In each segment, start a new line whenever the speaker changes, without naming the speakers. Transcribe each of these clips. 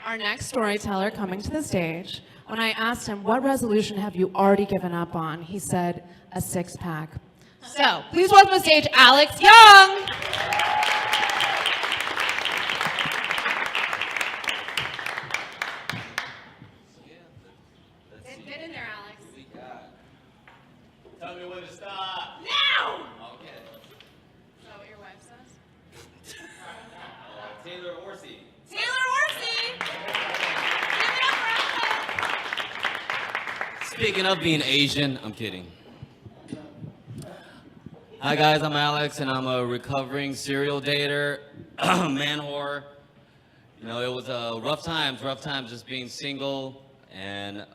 our next storyteller coming to the stage, when I asked him, what resolution have you already given up on? He said, a six-pack. So, please welcome to the stage, Alex Young. Get in there, Alex.
Tell me when to stop.
Now!
Okay.
Is that what your wife says?
Taylor Orsi.
Taylor Orsi! Give it up for
Speaking of being Asian, I'm kidding. Hi guys, I'm Alex and I'm a recovering serial dater, man whore. You know, it was rough times just being single and,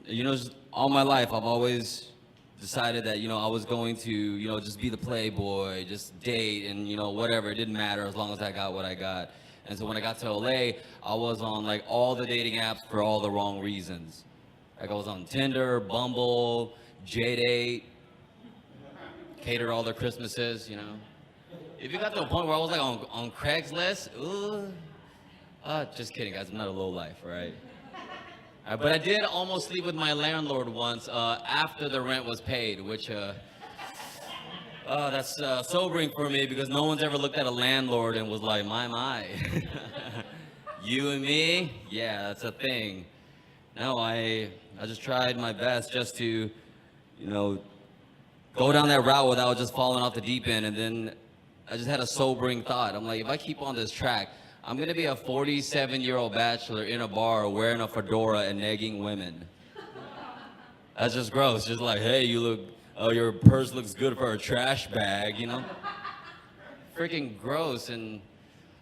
you know, just all my life I've always decided that, you know, I was going to, you know, just be the playboy, just date and, you know, whatever, it didn't matter as long as I got what I got. And so when I got to LA, I was on like all the dating apps for all the wrong reasons. Like I was on Tinder, Bumble, J-Date, catered all their Christmases, you know. If you got to a point where I was like on Craigslist, ooh, just kidding guys, I'm not a lowlife, right? But I did almost sleep with my landlord once after the rent was paid, which that's sobering for me because no one's ever looked at a landlord and was like, my. You and me? Yeah, that's a thing. No, I just tried my best just to, you know, go down that route without just falling off the deep end. And then I just had a sobering thought. I'm like, if I keep on this track, I'm going to be a 47-year-old bachelor in a bar wearing a fedora and negging women. That's just gross. Just like, hey, you look, your purse looks good for a trash bag, you know? Freaking gross. And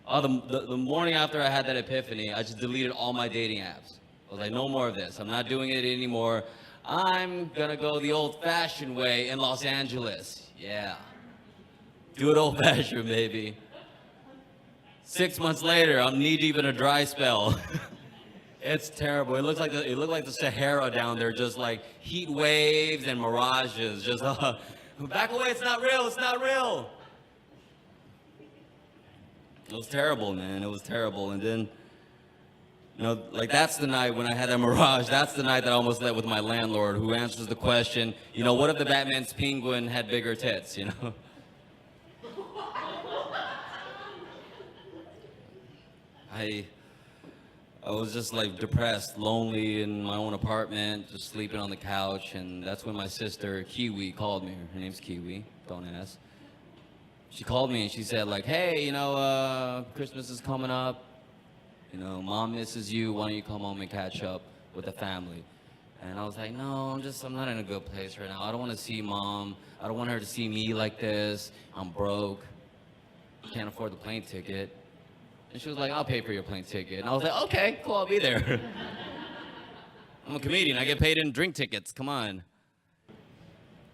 the morning after I had that epiphany, I just deleted all my dating apps. I was like, no more of this. I'm not doing it anymore. I'm gonna go the old-fashioned way in Los Angeles. Yeah. Do it old-fashioned, baby. 6 months later, I'm knee-deep in a dry spell. It's terrible. It looked like the Sahara down there, just like heat waves and mirages. Just back away. It's not real. It's not real. It was terrible, man. It was terrible. And then, you know, like that's the night when I had that mirage. That's the night that I almost slept with my landlord, who answers the question, you know, what if the Batman's penguin had bigger tits, you know? I was just like depressed, lonely in my own apartment, just sleeping on the couch, and that's when my sister, Kiwi, called me. Her name's Kiwi, don't ask. She called me and she said like, hey, you know, Christmas is coming up. You know, mom misses you, why don't you come home and catch up with the family? And I was like, no, I'm not in a good place right now. I don't want to see mom. I don't want her to see me like this. I'm broke. Can't afford the plane ticket. And she was like, I'll pay for your plane ticket. And I was like, okay, cool, I'll be there. I'm a comedian, I get paid in drink tickets, come on.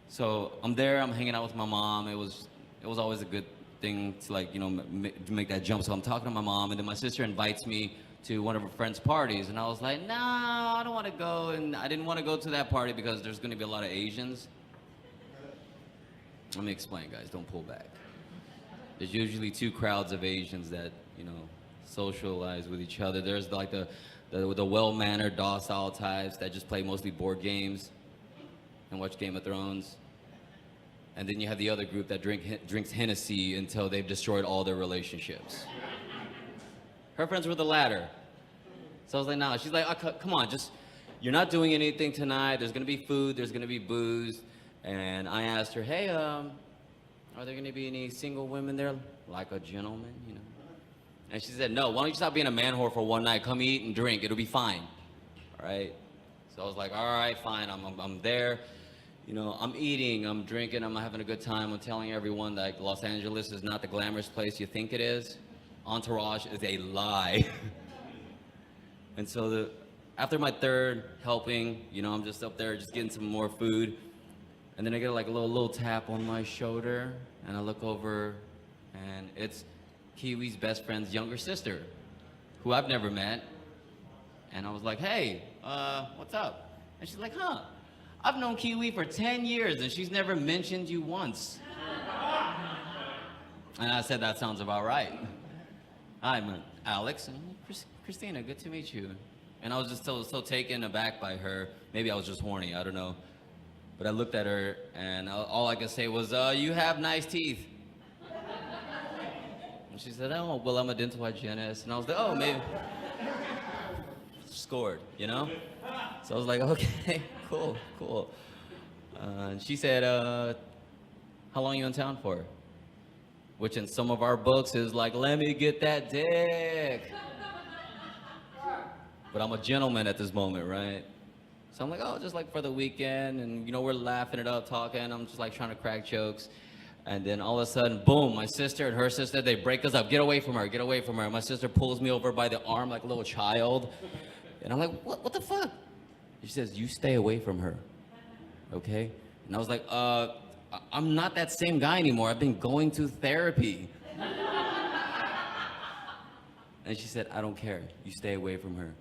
So I'm there, I'm hanging out with my mom. It was always a good thing to like, you know, make that jump. So I'm talking to my mom, and then my sister invites me to one of her friends' parties. And I was like, no, I don't want to go. And I didn't want to go to that party because there's going to be a lot of Asians. Let me explain, guys, don't pull back. There's usually two crowds of Asians that, you know, socialize with each other. There's like the well-mannered, docile types that just play mostly board games and watch Game of Thrones. And then you have the other group that drinks Hennessy until they've destroyed all their relationships. Her friends were the latter. So I was like, nah. She's like, oh, come on, just, you're not doing anything tonight. There's gonna be food, there's gonna be booze. And I asked her, hey, are there gonna be any single women there? Like a gentleman, you know? And she said, no, why don't you stop being a man whore for one night? Come eat and drink, it'll be fine, all right? So I was like, all right, fine, I'm there. You know, I'm eating, I'm drinking, I'm having a good time. I'm telling everyone that Los Angeles is not the glamorous place you think it is. Entourage is a lie. And so after my third helping, you know, I'm just up there just getting some more food. And then I get like a little tap on my shoulder, and I look over, and it's Kiwi's best friend's younger sister, who I've never met. And I was like, hey, what's up? And she's like, huh, I've known Kiwi for 10 years, and she's never mentioned you once. And I said, that sounds about right. I'm Alex, and Christina, good to meet you. And I was just so taken aback by her. Maybe I was just horny, I don't know. But I looked at her, and all I could say was, you have nice teeth. And she said, oh, well, I'm a dental hygienist. And I was like, oh, maybe. Scored, you know? So I was like, okay, cool. And she said, how long are you in town for? Which in some of our books is like, let me get that dick. But I'm a gentleman at this moment, right? So I'm like, oh, just like for the weekend, and you know, we're laughing it up, talking. I'm just like trying to crack jokes. And then all of a sudden, boom, my sister and her sister, they break us up. Get away from her, get away from her. My sister pulls me over by the arm like a little child. And I'm like, what the fuck? She says, you stay away from her, okay? And I was like, I'm not that same guy anymore. I've been going to therapy. And she said, I don't care. You stay away from her.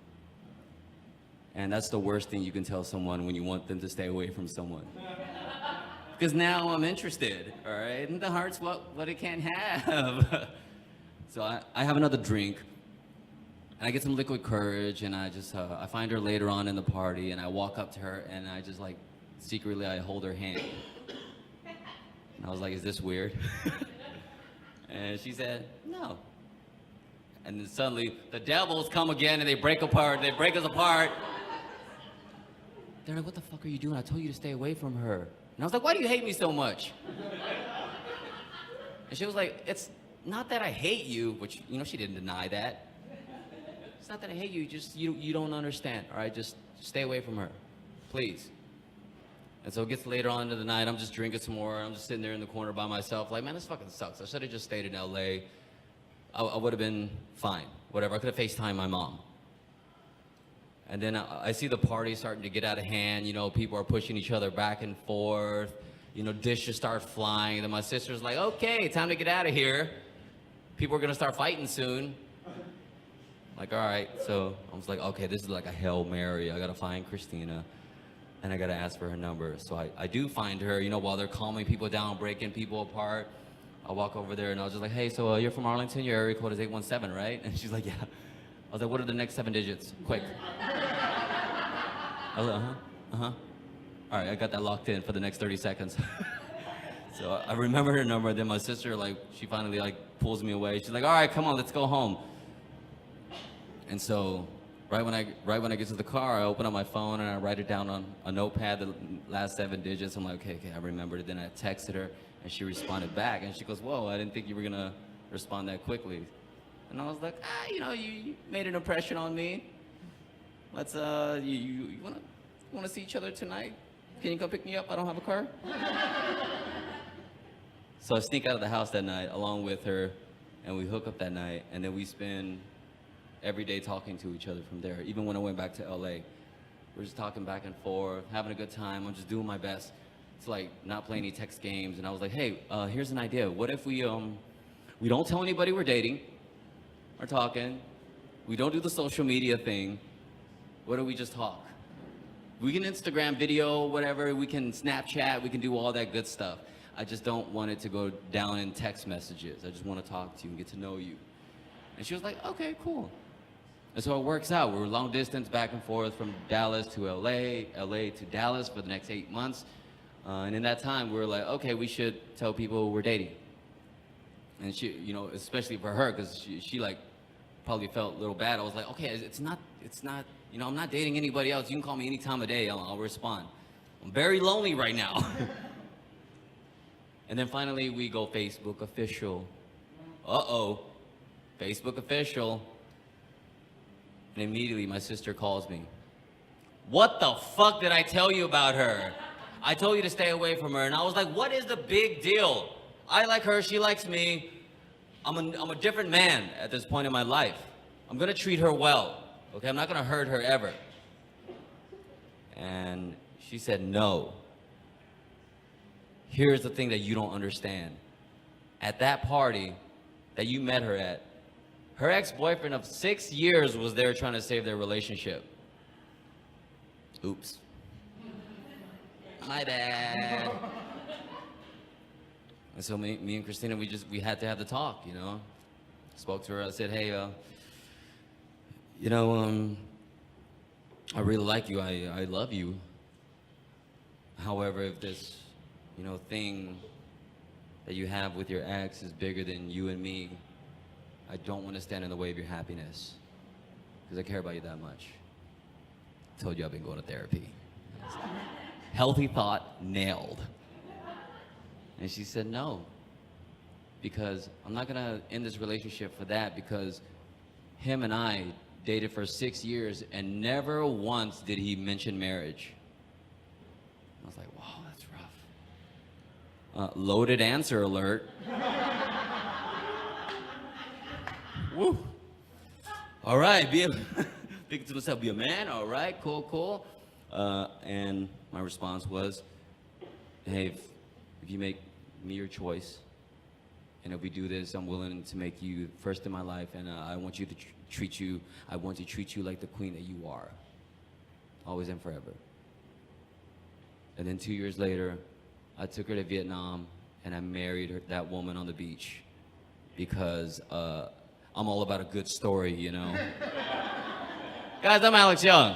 And that's the worst thing you can tell someone when you want them to stay away from someone. Because now I'm interested, all right? And the heart's what it can't have. So I have another drink, and I get some liquid courage, and I just, I find her later on in the party, and I walk up to her, and I just like, secretly I hold her hand. And I was like, is this weird? And she said, no. And then suddenly, the devils come again, and they break us apart. They're like, what the fuck are you doing? I told you to stay away from her. And I was like, why do you hate me so much? And she was like, it's not that I hate you, which, you know, she didn't deny that. It's not that I hate you, just you don't understand, all right? Just stay away from her, please. And so it gets later on into the night, I'm just drinking some more, I'm just sitting there in the corner by myself, like, man, this fucking sucks. I should have just stayed in LA. I would have been fine, whatever. I could have FaceTimed my mom. And then I see the party starting to get out of hand. You know, people are pushing each other back and forth. You know, dishes start flying. And then my sister's like, okay, time to get out of here. People are going to start fighting soon. Like, all right. So I was like, okay, this is like a Hail Mary. I got to find Christina, and I got to ask for her number. So I do find her, you know, while they're calming people down, breaking people apart. I walk over there, and I was just like, hey, so you're from Arlington? Your area code is 817, right? And she's like, yeah. I was like, what are the next 7 digits? Quick. I was like, All right, I got that locked in for the next 30 seconds. So I remember her number. Then my sister, like, she finally, like, pulls me away. She's like, all right, come on, let's go home. And so right when I get to the car, I open up my phone, and I write it down on a notepad, the last 7 digits. I'm like, okay, I remembered it. Then I texted her, and she responded back. And she goes, whoa, I didn't think you were going to respond that quickly. And I was like, you know, you made an impression on me. Let's, you wanna see each other tonight? Can you come pick me up? I don't have a car. So I sneak out of the house that night along with her, and we hook up that night, and then we spend every day talking to each other from there. Even when I went back to LA, we're just talking back and forth, having a good time. I'm just doing my best to like not play any text games. And I was like, hey, here's an idea. What if we don't tell anybody we're dating? We're talking. We don't do the social media thing. What do we just talk? We can Instagram video, whatever. We can Snapchat. We can do all that good stuff. I just don't want it to go down in text messages. I just want to talk to you and get to know you. And she was like, okay, cool. And so it works out. We're long distance back and forth from Dallas to LA, LA to Dallas for the next 8 months. And in that time, we were like, okay, we should tell people we're dating. And she, you know, especially for her, because she like probably felt a little bad. I was like, okay, it's not, you know, I'm not dating anybody else. You can call me any time of day. I'll respond. I'm very lonely right now. And then finally we go Facebook official. Uh-oh, Facebook official. And immediately my sister calls me. What the fuck did I tell you about her? I told you to stay away from her. And I was like, what is the big deal? I like her, she likes me. I'm a different man at this point in my life. I'm gonna treat her well, okay? I'm not gonna hurt her ever. And she said, no. Here's the thing that you don't understand. At that party that you met her at, her ex-boyfriend of 6 years was there trying to save their relationship. Oops. My bad. And so me and Christina, we had to have the talk, you know. Spoke to her, I said, hey, You know, I really like you. I love you. However, if this, you know, thing that you have with your ex is bigger than you and me, I don't want to stand in the way of your happiness because I care about you that much. I told you I've been going to therapy. Healthy thought, nailed. And she said no, because I'm not gonna end this relationship for that, because him and I dated for 6 years and never once did he mention marriage. I was like, wow, that's rough. Loaded answer alert. Woo. All right, thinking to myself, be a man, all right, cool. And my response was, hey, if you make me your choice, and if we do this, I'm willing to make you first in my life, and I want you to treat you like the queen that you are, always and forever. And then 2 years later, I took her to Vietnam, and I married that woman on the beach, because I'm all about a good story, you know. Guys, I'm Alex Young.